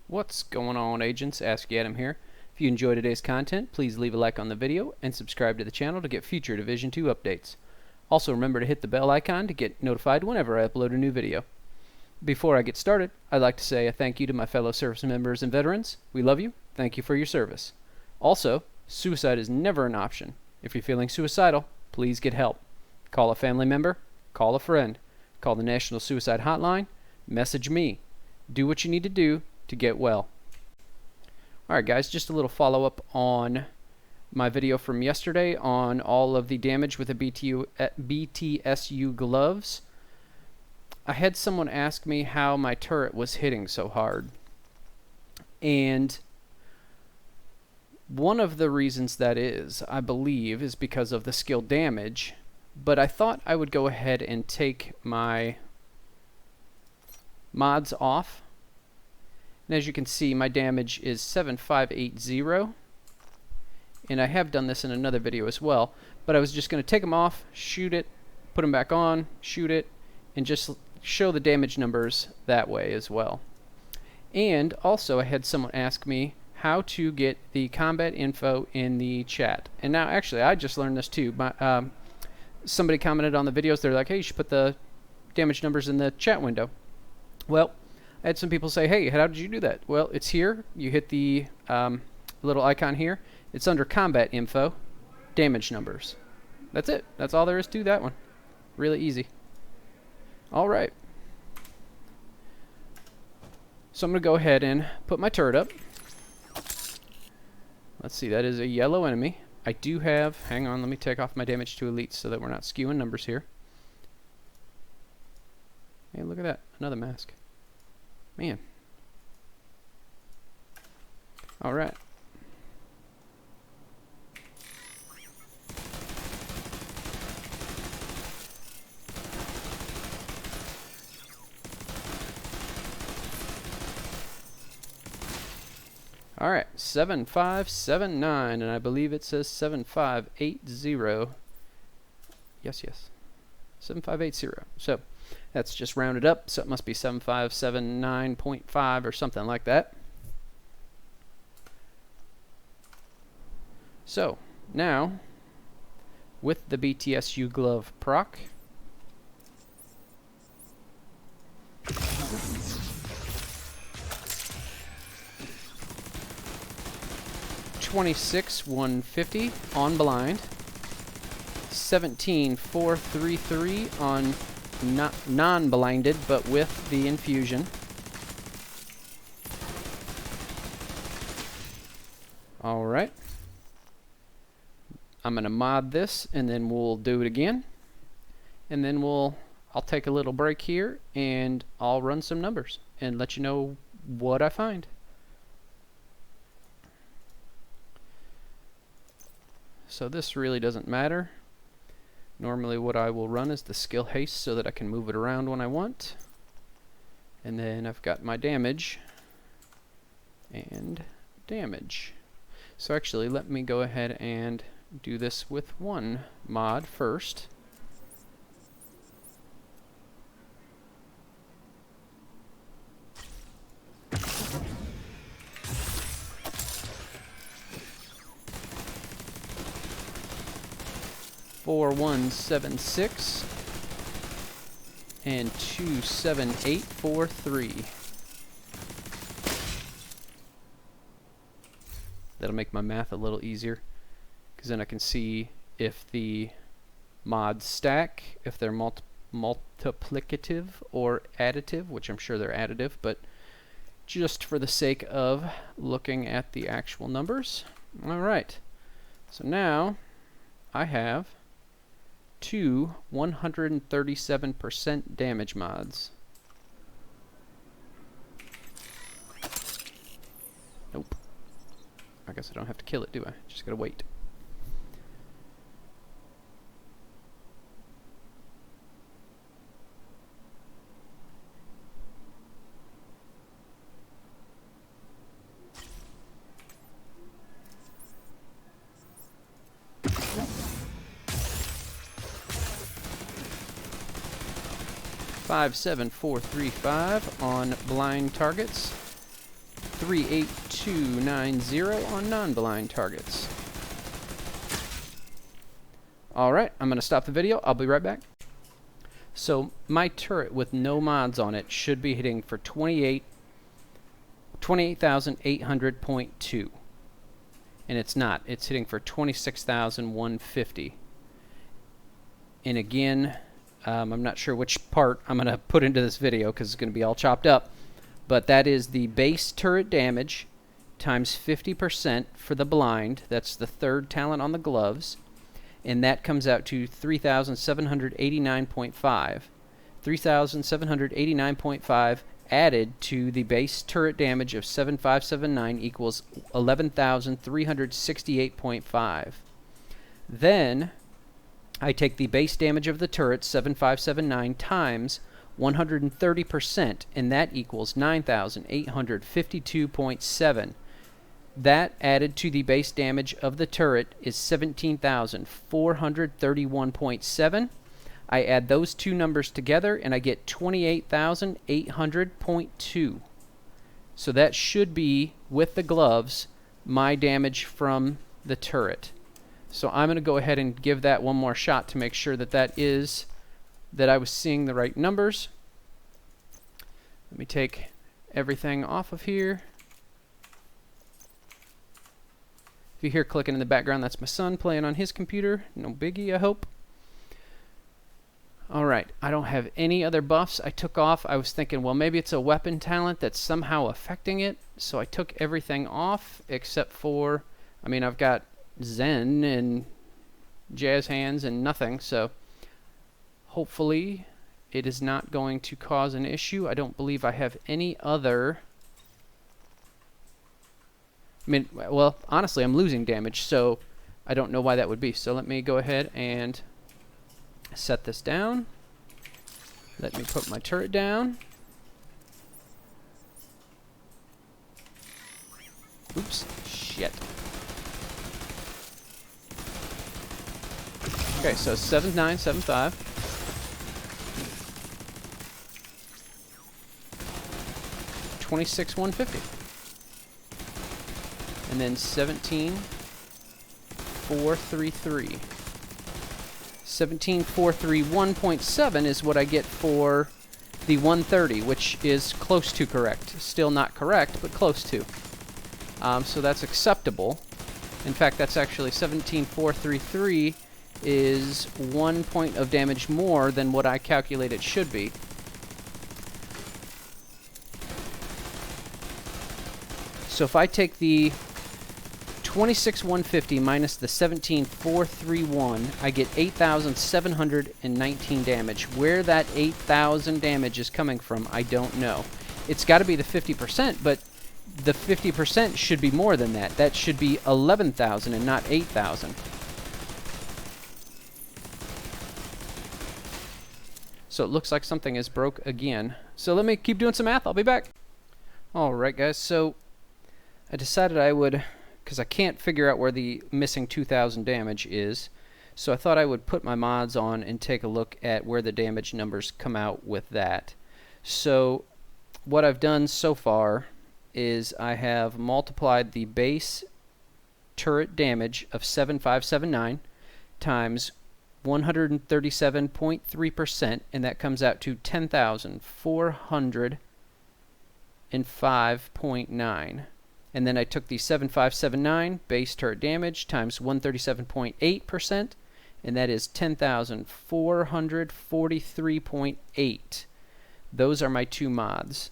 What's going on, agents? Ask Adam here. If you enjoy today's content, please leave a like on the video and subscribe to the channel to get future Division 2 updates. Also, remember to hit the bell icon to get notified whenever I upload a new video. Before I get started, I'd like to say a thank you to my fellow service members and veterans. We love you. Thank you for your service. Also, suicide is never an option. If you're feeling suicidal, please get help. Call a family member, call a friend, call the National Suicide Hotline, message me. Do what you need to do to get well. Alright guys, just a little follow-up on my video from yesterday on all of the damage with the BTSU gloves. I had someone ask me how my turret was hitting so hard, and one of the reasons that is, I believe, is because of the skill damage, but I thought I would go ahead and take my mods off. And as you can see, my damage is 7580, and I have done this in another video as well, but I was just going to take them off, shoot it, put them back on, shoot it, and just show the damage numbers that way as well. And also I had someone ask me how to get the combat info in the chat. And now actually I just learned this too. Somebody commented on the videos, they're like, hey, you should put the damage numbers in the chat window. Well, I had some people say, hey, how did you do that? Well, it's here. You hit the little icon here. It's under combat info, damage numbers. That's it. That's all there is to that one. Really easy. Alright. So I'm going to go ahead and put my turret up. Let's see, that is a yellow enemy. I do have, hang on, let me take off my damage to elites so that we're not skewing numbers here. Hey, look at that. Another mask. Man. Alright. Alright, 7579, and I believe it says 7580. Yes, 7580. So, that's just rounded up, so it must be 7579.5 or something like that. So, now, with the BTSU glove proc, $26,150 on blind, 17,433 on non-blinded, but with the infusion. Alright. I'm going to mod this, and then we'll do it again. And then I'll take a little break here, and I'll run some numbers, and let you know what I find. So this really doesn't matter. Normally what I will run is the skill haste so that I can move it around when I want. And then I've got my damage and damage. So actually let me go ahead and do this with one mod first. $4176 and 27843. That'll make my math a little easier, because then I can see if the mods stack, if they're multiplicative or additive, which I'm sure they're additive, but just for the sake of looking at the actual numbers. Alright, so now I have two 137% damage mods. Nope. I guess I don't have to kill it, do I? Just gotta wait. $57435 on blind targets. 38290 on non-blind targets. Alright, I'm going to stop the video. I'll be right back. So my turret with no mods on it should be hitting for 28,800.2. And it's not. It's hitting for 26,150. And again, I'm not sure which part I'm going to put into this video because it's going to be all chopped up. But that is the base turret damage times 50% for the blind. That's the third talent on the gloves. And that comes out to 3,789.5. 3,789.5 added to the base turret damage of 7579 equals 11,368.5. Then I take the base damage of the turret 7579 times 130%, and that equals 9,852.7. That added to the base damage of the turret is 17,431.7. I add those two numbers together and I get 28,800.2. So that should be, with the gloves, my damage from the turret. So I'm going to go ahead and give that one more shot to make sure that that I was seeing the right numbers. Let me take everything off of here. If you hear clicking in the background, that's my son playing on his computer. No biggie, I hope. Alright, I don't have any other buffs I took off. I was thinking, well, maybe it's a weapon talent that's somehow affecting it. So I took everything off except for, I mean, I've got Zen and Jazz Hands and nothing. So hopefully it is not going to cause an issue. I don't believe I have any other... I mean, well, honestly, I'm losing damage, so I don't know why that would be. So let me go ahead and set this down. Let me put my turret down. Oops. Shit. Okay, so 7975. 26,150. And then 17,433. 17,431.7 is what I get for the 130, which is close to correct. Still not correct, but close to. So that's acceptable. In fact, that's actually 17,433 is 1 point of damage more than what I calculate it should be. So if I take the 26,150 minus the 17,431, I get 8,719 damage. Where that 8,000 damage is coming from, I don't know. It's got to be the 50%, but the 50% should be more than that. That should be 11,000 and not 8,000. So it looks like something is broke again. So let me keep doing some math. I'll be back. Alright guys, so I decided I would, because I can't figure out where the missing 2,000 damage is, so I thought I would put my mods on and take a look at where the damage numbers come out with that. So what I've done so far is I have multiplied the base turret damage of 7579 times 137.3%, and that comes out to 10,405.9. And then I took the 7579 base turret damage times 137.8%, and that is 10,443.8. Those are my two mods.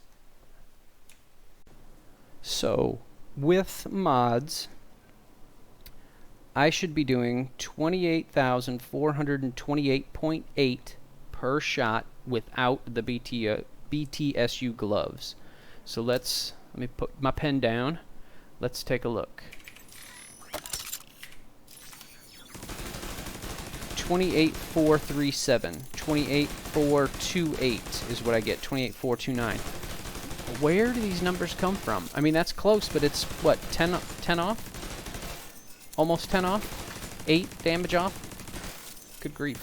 So, with mods, I should be doing 28,428.8 per shot without the BTSU gloves. So let me put my pen down. Let's take a look. 28,437. 28,428 is what I get. 28,429. Where do these numbers come from? I mean, that's close, but it's, what, 10 off? Almost 10 off? 8 damage off? Good grief.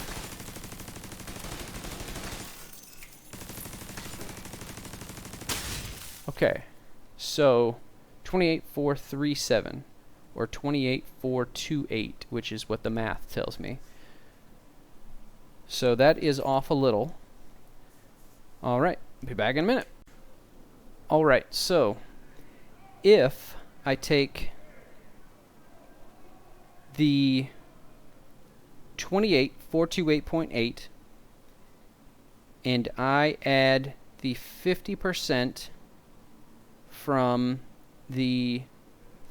Okay, so 28437 or 28428, which is what the math tells me. So that is off a little. All right, be back in a minute. All right, so if I take the 28428.8 and I add the 50% from the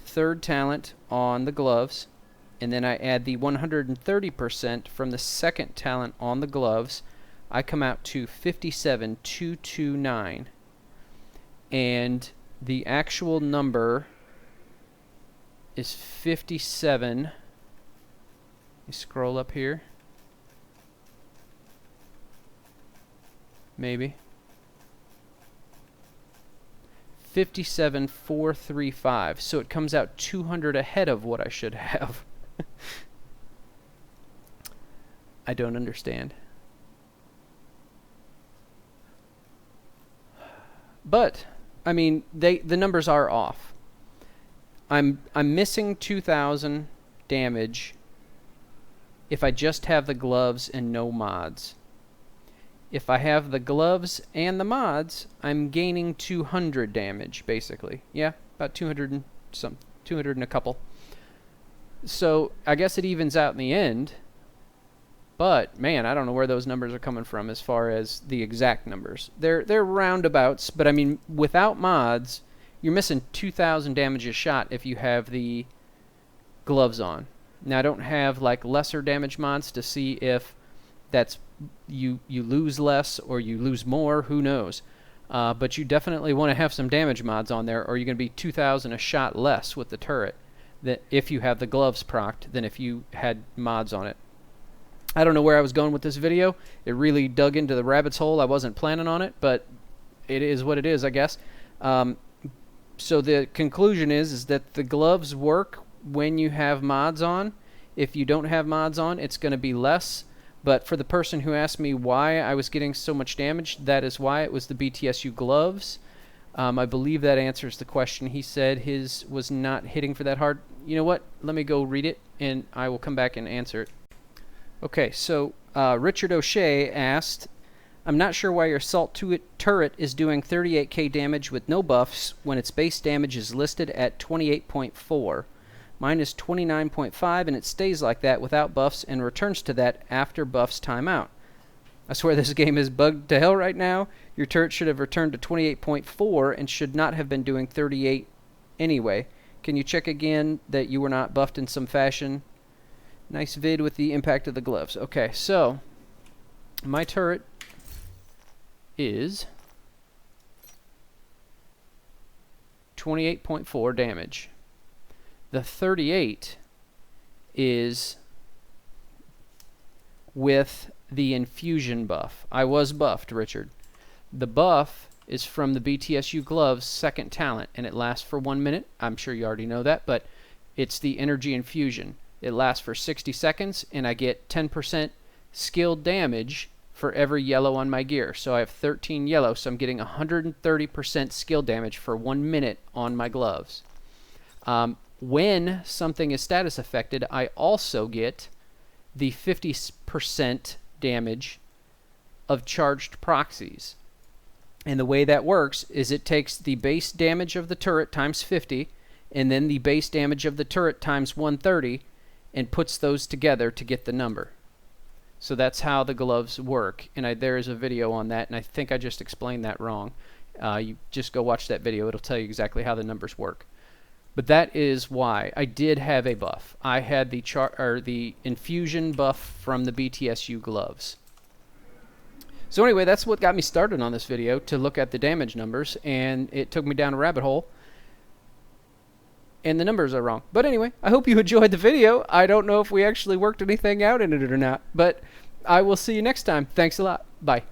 third talent on the gloves, and then I add the 130% from the second talent on the gloves, I come out to 57,229. And the actual number is 57. Let me scroll up here. Maybe. 57,435. So it comes out 200 ahead of what I should have. I don't understand. But I mean, the numbers are off. I'm missing 2,000 damage if I just have the gloves and no mods. If I have the gloves and the mods, I'm gaining 200 damage, basically. Yeah, about 200 and some, 200 and a couple. So I guess it evens out in the end. But man, I don't know where those numbers are coming from as far as the exact numbers. They're roundabouts, but I mean, without mods, you're missing 2,000 damage a shot if you have the gloves on. Now I don't have like lesser damage mods to see if that's you lose less or you lose more. Who knows? But you definitely want to have some damage mods on there, or you're going to be 2,000 a shot less with the turret that if you have the gloves procced than if you had mods on it. I don't know where I was going with this video. It really dug into the rabbit's hole. I wasn't planning on it, but it is what it is, I guess. So the conclusion is that the gloves work when you have mods on. If you don't have mods on, it's going to be less. But for the person who asked me why I was getting so much damage, that is why. It was the BTSU gloves. I believe that answers the question. He said his was not hitting for that hard. You know what? Let me go read it, and I will come back and answer it. Okay, so Richard O'Shea asked, I'm not sure why your Assault turret is doing 38k damage with no buffs when its base damage is listed at 28.4. Mine is 29.5 and it stays like that without buffs and returns to that after buffs time out. I swear this game is bugged to hell right now. Your turret should have returned to 28.4 and should not have been doing 38 anyway. Can you check again that you were not buffed in some fashion? Nice vid with the impact of the gloves. Okay, so my turret is 28.4 damage. The 38 is with the infusion buff. I was buffed, Richard. The buff is from the BTSU gloves second talent, and it lasts for 1 minute. I'm sure you already know that, but it's the energy infusion. It lasts for 60 seconds, and I get 10% skilled damage for every yellow on my gear. So I have 13 yellow, so I'm getting 130% skill damage for 1 minute on my gloves. When something is status affected, I also get the 50% damage of charged proxies. And the way that works is it takes the base damage of the turret times 50, and then the base damage of the turret times 130, and puts those together to get the number. So that's how the gloves work, and there is a video on that, and I think I just explained that wrong. You just go watch that video. It'll tell you exactly how the numbers work. But that is why I did have a buff. I had the infusion buff from the BTSU gloves. So anyway, that's what got me started on this video, to look at the damage numbers, and it took me down a rabbit hole. And the numbers are wrong. But anyway, I hope you enjoyed the video. I don't know if we actually worked anything out in it or not, but I will see you next time. Thanks a lot. Bye.